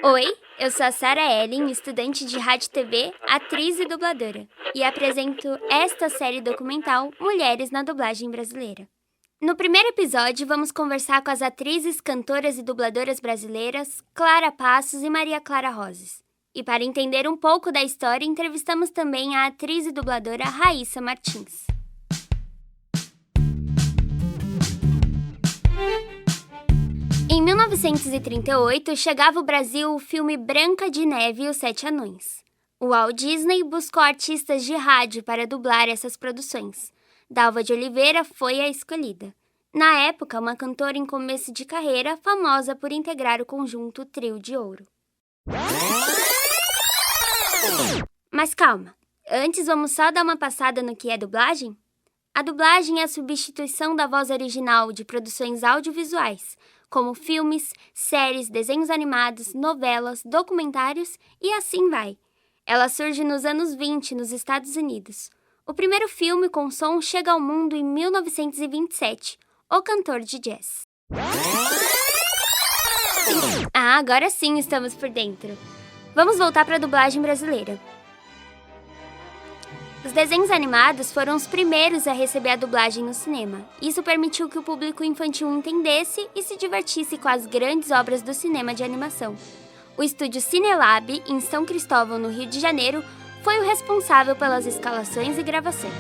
Oi, eu sou a Sarah Ellen, estudante de rádio e TV, atriz e dubladora, e apresento esta série documental Mulheres na Dublagem Brasileira. No primeiro episódio, vamos conversar com as atrizes, cantoras e dubladoras brasileiras Clara Passos e Maria Clara Roses. E para entender um pouco da história, entrevistamos também a atriz e dubladora Raíssa Martins. Em 1938, chegava ao Brasil o filme Branca de Neve e os Sete Anões. O Walt Disney buscou artistas de rádio para dublar essas produções. Dalva de Oliveira foi a escolhida. Na época, uma cantora em começo de carreira, famosa por integrar o conjunto Trio de Ouro. Mas calma, antes vamos só dar uma passada no que é dublagem? A dublagem é a substituição da voz original de produções audiovisuais, como filmes, séries, desenhos animados, novelas, documentários e assim vai. Ela surge nos anos 20 nos Estados Unidos. O primeiro filme com som chega ao mundo em 1927, O Cantor de Jazz. Agora sim estamos por dentro. Vamos voltar para a dublagem brasileira. Os desenhos animados foram os primeiros a receber a dublagem no cinema. Isso permitiu que o público infantil entendesse e se divertisse com as grandes obras do cinema de animação. O estúdio Cinelab, em São Cristóvão, no Rio de Janeiro, foi o responsável pelas escalações e gravações.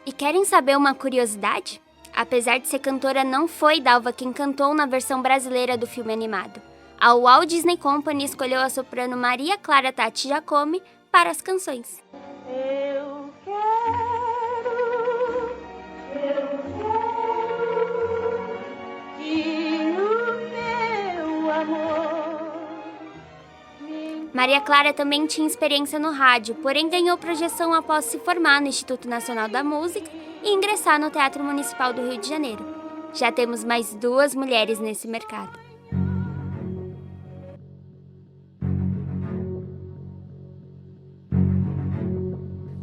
E querem saber uma curiosidade? Apesar de ser cantora, não foi Dalva quem cantou na versão brasileira do filme animado. A Walt Disney Company escolheu a soprano Maria Clara Tati Giacomi para as canções. Eu quero que o meu amor... Maria Clara também tinha experiência no rádio, porém ganhou projeção após se formar no Instituto Nacional da Música e ingressar no Teatro Municipal do Rio de Janeiro. Já temos mais 2 mulheres nesse mercado.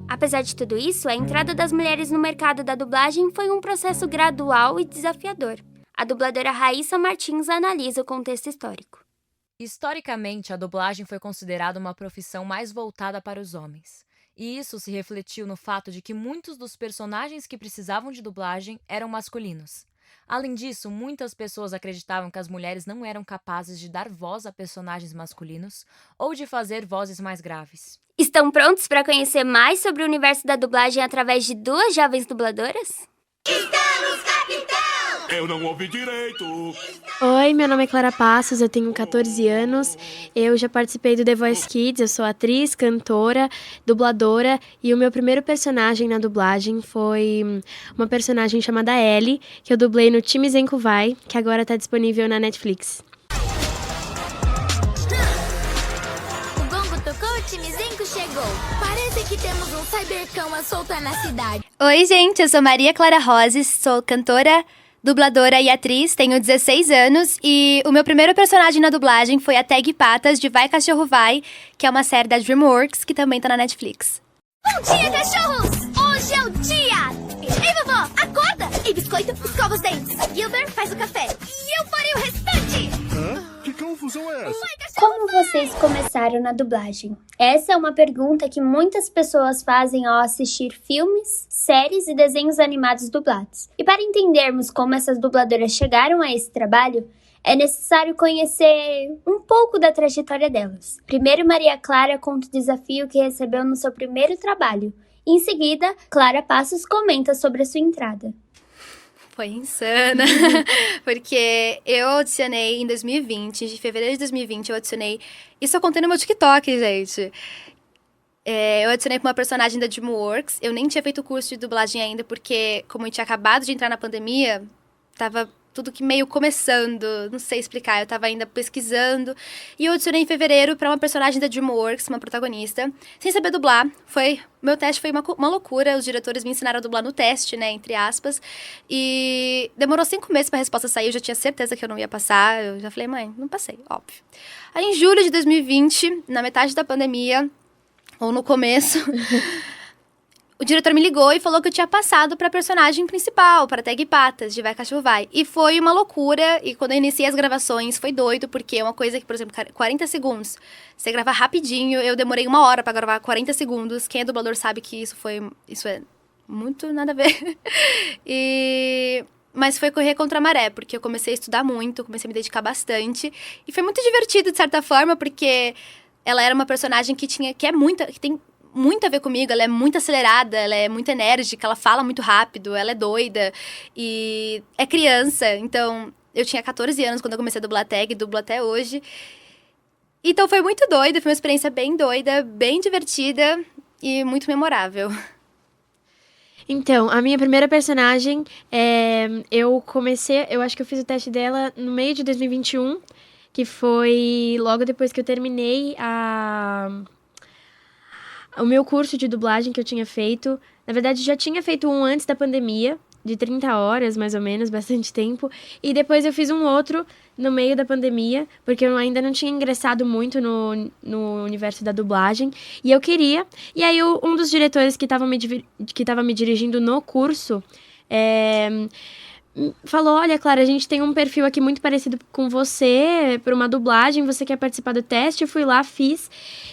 Apesar de tudo isso, a entrada das mulheres no mercado da dublagem foi um processo gradual e desafiador. A dubladora Raíssa Martins analisa o contexto histórico. Historicamente, a dublagem foi considerada uma profissão mais voltada para os homens. E isso se refletiu no fato de que muitos dos personagens que precisavam de dublagem eram masculinos. Além disso, muitas pessoas acreditavam que as mulheres não eram capazes de dar voz a personagens masculinos ou de fazer vozes mais graves. Estão prontos para conhecer mais sobre o universo da dublagem através de 2 jovens dubladoras? Estamos, capitão! Eu não ouvi direito. Oi, meu nome é Clara Passos, eu tenho 14 anos, eu já participei do The Voice Kids, eu sou atriz, cantora, dubladora e o meu primeiro personagem na dublagem foi uma personagem chamada Ellie, que eu dublei no Time Zenko Vai, que agora está disponível na Netflix. O gongo tocou, o time Zenko chegou. Parece que temos um cybercão a soltar na cidade. Oi, gente, eu sou Maria Clara Roses, sou cantora, dubladora e atriz, tenho 16 anos e o meu primeiro personagem na dublagem foi a Tag Patas de Vai Cachorro Vai, que é uma série da DreamWorks que também tá na Netflix. Bom dia, cachorros! Hoje é o dia! Ei, vovó, acorda! Ei, biscoito, escova os dentes. Gilbert, faz o café. E eu farei o restante! Que confusão é essa? Como vocês começaram na dublagem? Essa é uma pergunta que muitas pessoas fazem ao assistir filmes, séries e desenhos animados dublados. E para entendermos como essas dubladoras chegaram a esse trabalho, é necessário conhecer um pouco da trajetória delas. Primeiro, Maria Clara conta o desafio que recebeu no seu primeiro trabalho. Em seguida, Clara Passos comenta sobre a sua entrada. Foi insana, porque eu audicionei em 2020, de fevereiro de 2020 eu audicionei. Isso eu contei no meu TikTok, gente. Eu adicionei pra uma personagem da DreamWorks. Eu nem tinha feito curso de dublagem ainda, porque como eu tinha acabado de entrar na pandemia, tava tudo que meio começando, não sei explicar, eu tava ainda pesquisando. E eu adicionei em fevereiro pra uma personagem da DreamWorks, uma protagonista, sem saber dublar. Meu teste foi uma loucura, os diretores me ensinaram a dublar no teste, né, entre aspas. E demorou 5 meses pra resposta sair, eu já tinha certeza que eu não ia passar. Eu já falei, mãe, não passei, óbvio. Aí em julho de 2020, na metade da pandemia, ou no começo... O diretor me ligou e falou que eu tinha passado pra personagem principal, pra Tag Patas, de Vai Cachorro Vai. E foi uma loucura, e quando eu iniciei as gravações foi doido, porque é uma coisa que, por exemplo, 40 segundos, você grava rapidinho, eu demorei 1 hora pra gravar 40 segundos. Quem é dublador sabe que isso é muito nada a ver. Mas foi correr contra a maré, porque eu comecei a estudar muito, comecei a me dedicar bastante. E foi muito divertido, de certa forma, porque ela era uma personagem que tem muito a ver comigo, ela é muito acelerada, ela é muito enérgica, ela fala muito rápido, ela é doida e é criança. Então, eu tinha 14 anos quando eu comecei a dublar tag, dublo até hoje. Então, foi muito doida, foi uma experiência bem doida, bem divertida e muito memorável. Então, a minha primeira personagem, eu acho que eu fiz o teste dela no meio de 2021, que foi logo depois que eu terminei o meu curso de dublagem que eu tinha feito. Na verdade, já tinha feito um antes da pandemia, de 30 horas, mais ou menos, bastante tempo. E depois eu fiz um outro no meio da pandemia, porque eu ainda não tinha ingressado muito no universo da dublagem. E eu queria. E aí, um dos diretores que estava me dirigindo no curso... falou, olha, Clara, a gente tem um perfil aqui muito parecido com você, por uma dublagem, você quer participar do teste? Eu fui lá, fiz,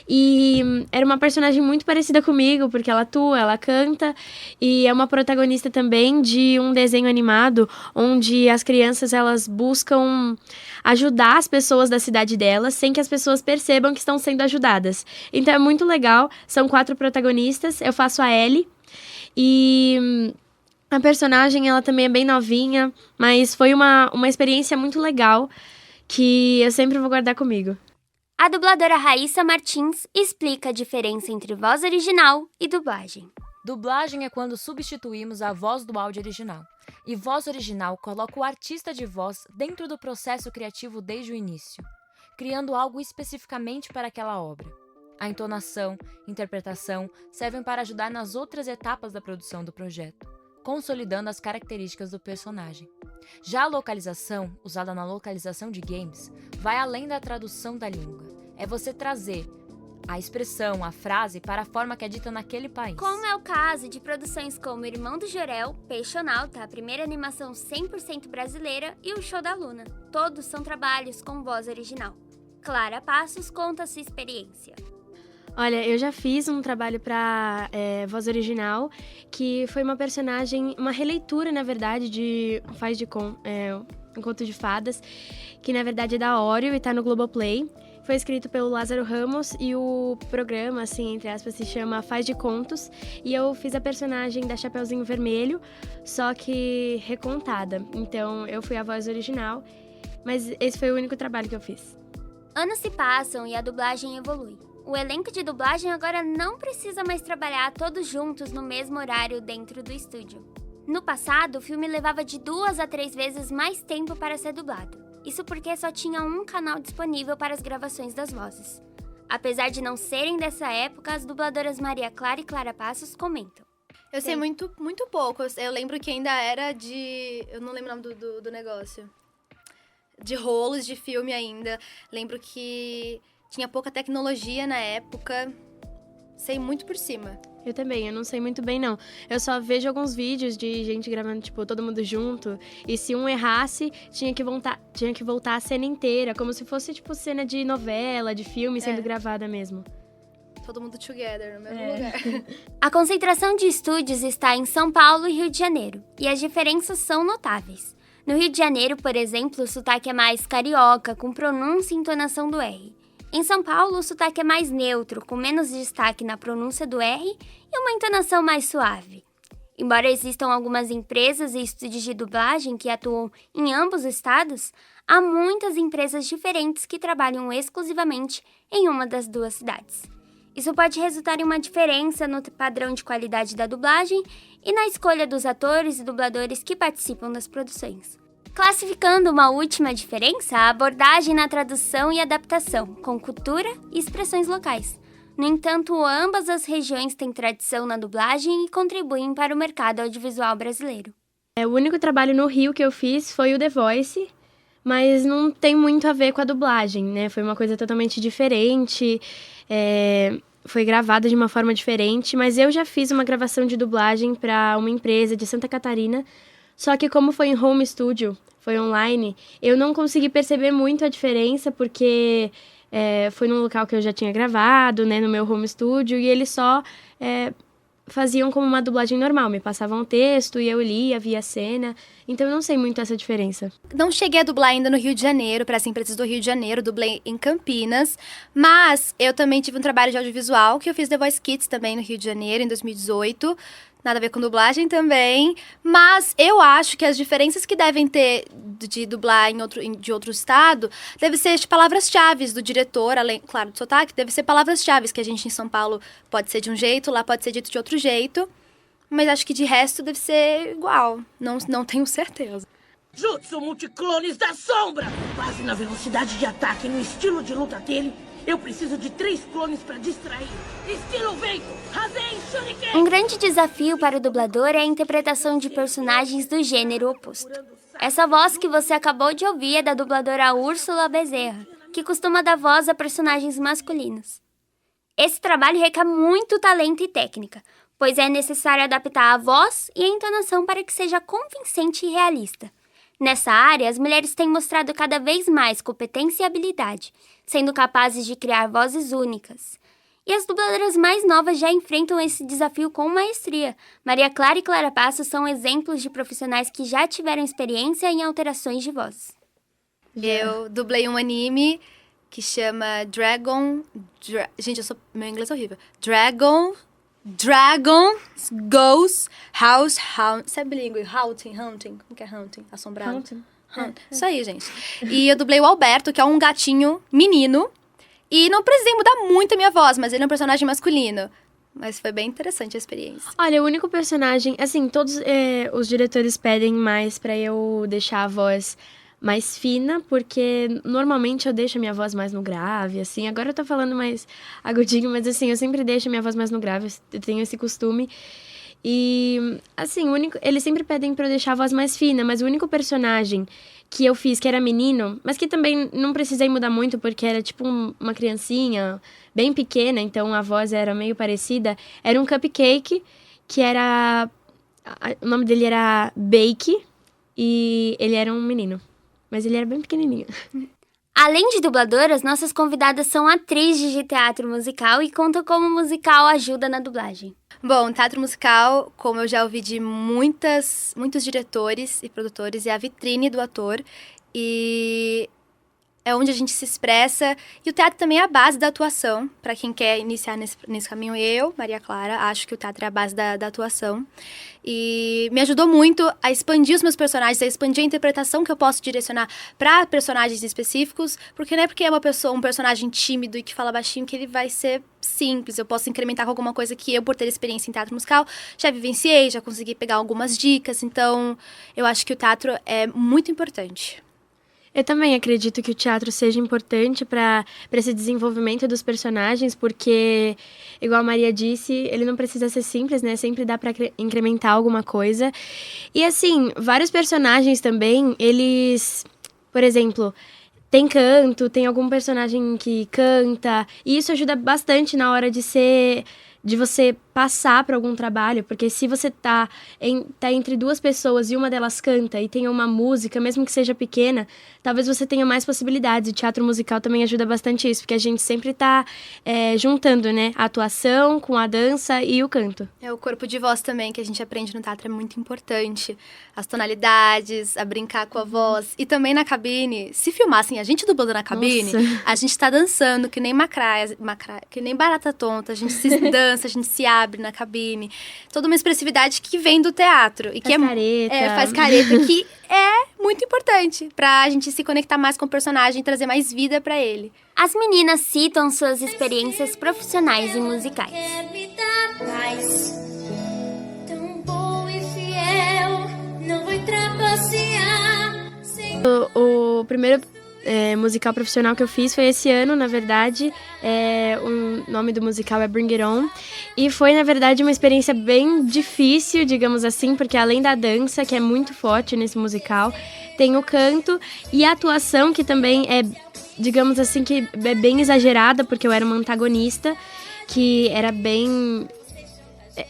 e era uma personagem muito parecida comigo, porque ela atua, ela canta, e é uma protagonista também de um desenho animado, onde as crianças, elas buscam ajudar as pessoas da cidade delas, sem que as pessoas percebam que estão sendo ajudadas. Então é muito legal, são 4 protagonistas, eu faço a Ellie, e... a personagem, ela também é bem novinha, mas foi uma experiência muito legal que eu sempre vou guardar comigo. A dubladora Raíssa Martins explica a diferença entre voz original e dublagem. Dublagem é quando substituímos a voz do áudio original. E voz original coloca o artista de voz dentro do processo criativo desde o início, criando algo especificamente para aquela obra. A entonação, interpretação servem para ajudar nas outras etapas da produção do projeto, consolidando as características do personagem. Já a localização, usada na localização de games, vai além da tradução da língua. É você trazer a expressão, a frase, para a forma que é dita naquele país. Como é o caso de produções como Irmão do Jorel, Peixonauta, a primeira animação 100% brasileira, e O Show da Luna. Todos são trabalhos com voz original. Clara Passos conta sua experiência. Olha, eu já fiz um trabalho para voz original, que foi uma personagem, uma releitura, na verdade, de um conto de fadas, que na verdade é da Oreo e tá no Globoplay. Foi escrito pelo Lázaro Ramos e o programa, assim, entre aspas, se chama Faz de Contos. E eu fiz a personagem da Chapeuzinho Vermelho, só que recontada. Então, eu fui a voz original, mas esse foi o único trabalho que eu fiz. Anos se passam e a dublagem evolui. O elenco de dublagem agora não precisa mais trabalhar todos juntos no mesmo horário dentro do estúdio. No passado, o filme levava de 2 a 3 vezes mais tempo para ser dublado. Isso porque só tinha um canal disponível para as gravações das vozes. Apesar de não serem dessa época, as dubladoras Maria Clara e Clara Passos comentam. Eu sei muito, muito pouco. Eu lembro que ainda era de... Eu não lembro o nome do negócio. De rolos de filme ainda. Lembro que tinha pouca tecnologia na época. Sei muito por cima. Eu também, eu não sei muito bem, não. Eu só vejo alguns vídeos de gente gravando, tipo, todo mundo junto. E se um errasse, tinha que voltar a cena inteira. Como se fosse, tipo, cena de novela, de filme sendo gravada mesmo. Todo mundo together, no mesmo lugar. A concentração de estúdios está em São Paulo e Rio de Janeiro. E as diferenças são notáveis. No Rio de Janeiro, por exemplo, o sotaque é mais carioca, com pronúncia e entonação do R. Em São Paulo, o sotaque é mais neutro, com menos destaque na pronúncia do R e uma entonação mais suave. Embora existam algumas empresas e estúdios de dublagem que atuam em ambos os estados, há muitas empresas diferentes que trabalham exclusivamente em uma das duas cidades. Isso pode resultar em uma diferença no padrão de qualidade da dublagem e na escolha dos atores e dubladores que participam das produções. Classificando uma última diferença, a abordagem na tradução e adaptação, com cultura e expressões locais. No entanto, ambas as regiões têm tradição na dublagem e contribuem para o mercado audiovisual brasileiro. O único trabalho no Rio que eu fiz foi o The Voice, mas não tem muito a ver com a dublagem, né? Foi uma coisa totalmente diferente, foi gravada de uma forma diferente, mas eu já fiz uma gravação de dublagem para uma empresa de Santa Catarina, só que como foi em home studio, foi online, eu não consegui perceber muito a diferença, porque foi num local que eu já tinha gravado, né, no meu home studio, e eles só faziam como uma dublagem normal, me passavam o texto e eu lia, via a cena, então eu não sei muito essa diferença. Não cheguei a dublar ainda no Rio de Janeiro, para as empresas do Rio de Janeiro, dublei em Campinas, mas eu também tive um trabalho de audiovisual, que eu fiz The Voice Kids também no Rio de Janeiro, em 2018, nada a ver com dublagem também, mas eu acho que as diferenças que devem ter de dublar de outro estado, deve ser de palavras-chave do diretor, além, claro, do sotaque, deve ser palavras-chave, que a gente em São Paulo pode ser de um jeito, lá pode ser dito de outro jeito, mas acho que de resto deve ser igual, não tenho certeza. Jutsu Multiclones da Sombra! Base na velocidade de ataque e no estilo de luta dele, eu preciso de 3 clones para distrair. Estilo vento, Rasen Shuriken! Um grande desafio para o dublador é a interpretação de personagens do gênero oposto. Essa voz que você acabou de ouvir é da dubladora Úrsula Bezerra, que costuma dar voz a personagens masculinos. Esse trabalho requer muito talento e técnica, pois é necessário adaptar a voz e a entonação para que seja convincente e realista. Nessa área, as mulheres têm mostrado cada vez mais competência e habilidade, sendo capazes de criar vozes únicas. E as dubladoras mais novas já enfrentam esse desafio com maestria. Maria Clara e Clara Passos são exemplos de profissionais que já tiveram experiência em alterações de voz. Eu dublei um anime que chama Gente, meu inglês é horrível. Dragon Goes House Hunt. Você é bilíngue? Hunting. Como que é hunting? Assombrado? Hunting. Isso aí, gente. E eu dublei o Alberto, que é um gatinho menino. E não precisei mudar muito a minha voz, mas ele é um personagem masculino. Mas foi bem interessante a experiência. Olha, o único personagem... Assim, todos os diretores pedem mais pra eu deixar a voz mais fina, porque normalmente eu deixo a minha voz mais no grave, assim. Agora eu tô falando mais agudinho, mas assim, eu sempre deixo a minha voz mais no grave, eu tenho esse costume. E, assim, eles sempre pedem pra eu deixar a voz mais fina, mas o único personagem que eu fiz, que era menino, mas que também não precisei mudar muito, porque era tipo uma criancinha bem pequena, então a voz era meio parecida, era um Cupcake, que era... O nome dele era Bake, e ele era um menino. Mas ele era bem pequenininho. Além de dubladoras, nossas convidadas são atrizes de teatro musical e contam como o musical ajuda na dublagem. Bom, teatro musical, como eu já ouvi de muitos diretores e produtores, é a vitrine do ator e é onde a gente se expressa. E o teatro também é a base da atuação, para quem quer iniciar nesse caminho. Eu, Maria Clara, acho que o teatro é a base da atuação. E me ajudou muito a expandir os meus personagens, a expandir a interpretação que eu posso direcionar para personagens específicos, porque não é porque é um personagem tímido e que fala baixinho que ele vai ser simples. Eu posso incrementar com alguma coisa que eu, por ter experiência em teatro musical, já vivenciei, já consegui pegar algumas dicas. Então, eu acho que o teatro é muito importante. Eu também acredito que o teatro seja importante para esse desenvolvimento dos personagens, porque, igual a Maria disse, ele não precisa ser simples, né? Sempre dá para incrementar alguma coisa. E, assim, vários personagens também, eles, por exemplo, tem canto, tem algum personagem que canta, e isso ajuda bastante na hora de você passar para algum trabalho, porque se você tá entre duas pessoas e uma delas canta e tem uma música, mesmo que seja pequena, talvez você tenha mais possibilidades. O teatro musical também ajuda bastante isso, porque a gente sempre tá juntando, né, a atuação com a dança e o canto. O corpo de voz também, que a gente aprende no teatro, é muito importante. As tonalidades, a brincar com a voz. E também na cabine, se filmassem a gente dublando na cabine, Nossa. A gente tá dançando que nem que nem barata tonta, a gente se dança, a gente se abre na cabine. Toda uma expressividade que vem do teatro. E Faz careta. Faz careta, que é muito importante pra gente se conectar mais com o personagem e trazer mais vida pra ele. As meninas citam suas experiências profissionais em musicais. Me dá paz, tão boa e fiel, não vai trapacear. O primeiro musical profissional que eu fiz foi esse ano, na verdade. O nome do musical é Bring It On. E foi, na verdade, uma experiência bem difícil, digamos assim, porque além da dança, que é muito forte nesse musical, tem o canto e a atuação, que também é, digamos assim, que é bem exagerada, porque eu era uma antagonista, que era bem...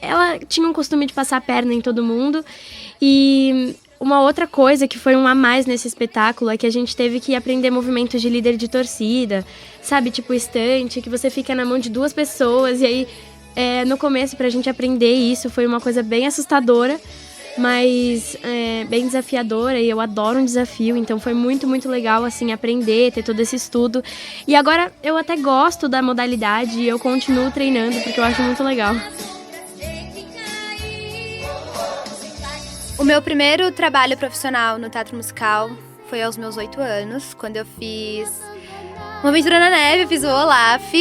Ela tinha um costume de passar a perna em todo mundo. E uma outra coisa que foi um a mais nesse espetáculo é que a gente teve que aprender movimentos de líder de torcida, sabe? Tipo estante, que você fica na mão de 2 pessoas. E aí, no começo, pra gente aprender isso, foi uma coisa bem assustadora, mas bem desafiadora, e eu adoro um desafio, então foi muito, muito legal, assim, aprender, ter todo esse estudo. E agora eu até gosto da modalidade e eu continuo treinando, porque eu acho muito legal. O meu primeiro trabalho profissional no teatro musical foi aos meus 8 anos, quando eu fiz Uma Aventura na Neve, eu fiz o Olaf.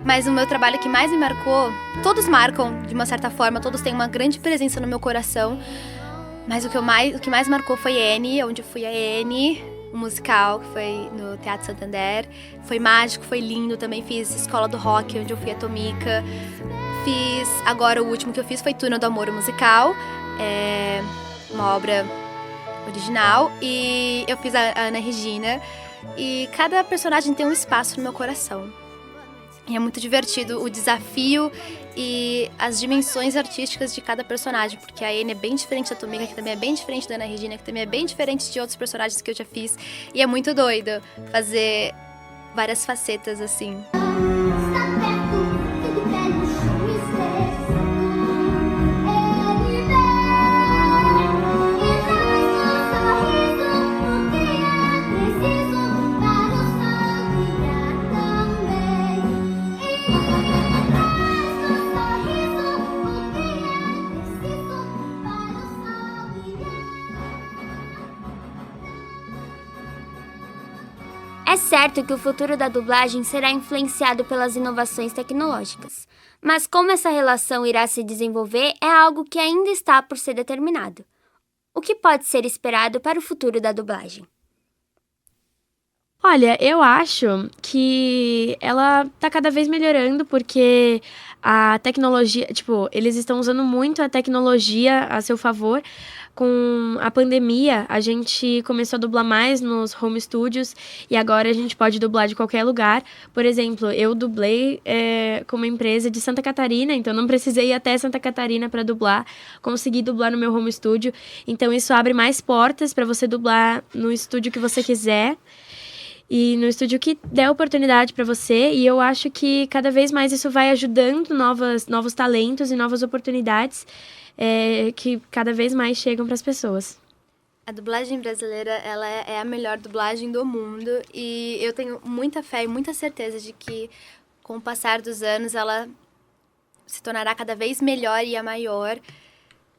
Mas o meu trabalho que mais me marcou, todos marcam de uma certa forma, todos têm uma grande presença no meu coração. Mas o que mais marcou foi Annie, onde eu fui a Annie, um musical que foi no Teatro Santander. Foi mágico, foi lindo, também fiz Escola do Rock, onde eu fui a Tomica. Agora o último que eu fiz foi Túnel do Amor, o musical. Uma obra original, e eu fiz a Ana Regina, e cada personagem tem um espaço no meu coração. E é muito divertido o desafio e as dimensões artísticas de cada personagem, porque a Anne é bem diferente da Tomica, que também é bem diferente da Ana Regina, que também é bem diferente de outros personagens que eu já fiz, e é muito doido fazer várias facetas assim. É certo que o futuro da dublagem será influenciado pelas inovações tecnológicas, mas como essa relação irá se desenvolver é algo que ainda está por ser determinado. O que pode ser esperado para o futuro da dublagem? Olha, eu acho que ela tá cada vez melhorando, porque a tecnologia, eles estão usando muito a tecnologia a seu favor. Com a pandemia, a gente começou a dublar mais nos home studios e agora a gente pode dublar de qualquer lugar. Por exemplo, eu dublei com uma empresa de Santa Catarina, então não precisei ir até Santa Catarina para dublar. Consegui dublar no meu home studio. Então isso abre mais portas para você dublar no estúdio que você quiser e no estúdio que der oportunidade para você. E eu acho que cada vez mais isso vai ajudando novos talentos e novas oportunidades que cada vez mais chegam para as pessoas. A dublagem brasileira, ela é a melhor dublagem do mundo, e eu tenho muita fé e muita certeza de que, com o passar dos anos, ela se tornará cada vez melhor e a maior.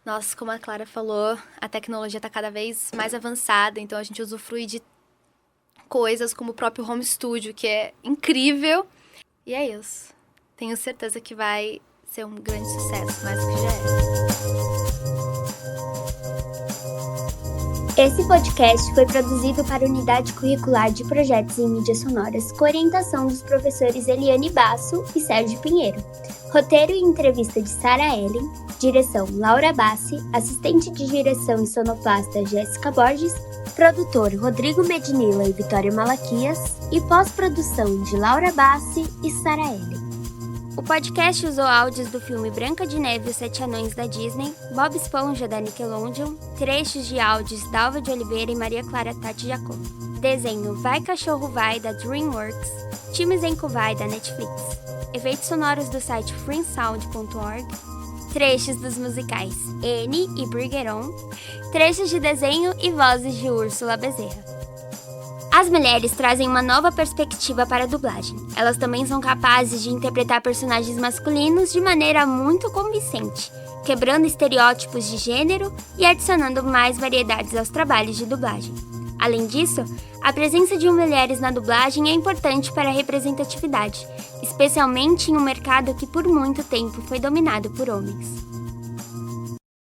Nossa, como a Clara falou, a tecnologia está cada vez mais avançada, então a gente usufrui de coisas como o próprio home studio, que é incrível. E é isso. Tenho certeza que vai ser um grande sucesso, mais do que já é. Esse podcast foi produzido para a Unidade Curricular de Projetos em Mídias Sonoras, com orientação dos professores Eliane Basso e Sérgio Pinheiro. Roteiro e entrevista de Sara Ellen, direção Laura Bassi, assistente de direção e sonoplasta Jéssica Borges, produtor Rodrigo Medinila e Vitória Malaquias e pós-produção de Laura Bassi e Sara Ellen. O podcast usou áudios do filme Branca de Neve e os 7 Anões da Disney, Bob Esponja da Nickelodeon, trechos de áudios da Alva de Oliveira e Maria Clara Tati Jacob. Desenho Vai Cachorro Vai da DreamWorks, Times Enco Vai da Netflix. Efeitos sonoros do site freesound.org. Trechos dos musicais Annie e Bring It On. Trechos de desenho e vozes de Úrsula Bezerra. As mulheres trazem uma nova perspectiva para a dublagem. Elas também são capazes de interpretar personagens masculinos de maneira muito convincente, quebrando estereótipos de gênero e adicionando mais variedades aos trabalhos de dublagem. Além disso, a presença de mulheres na dublagem é importante para a representatividade, especialmente em um mercado que por muito tempo foi dominado por homens.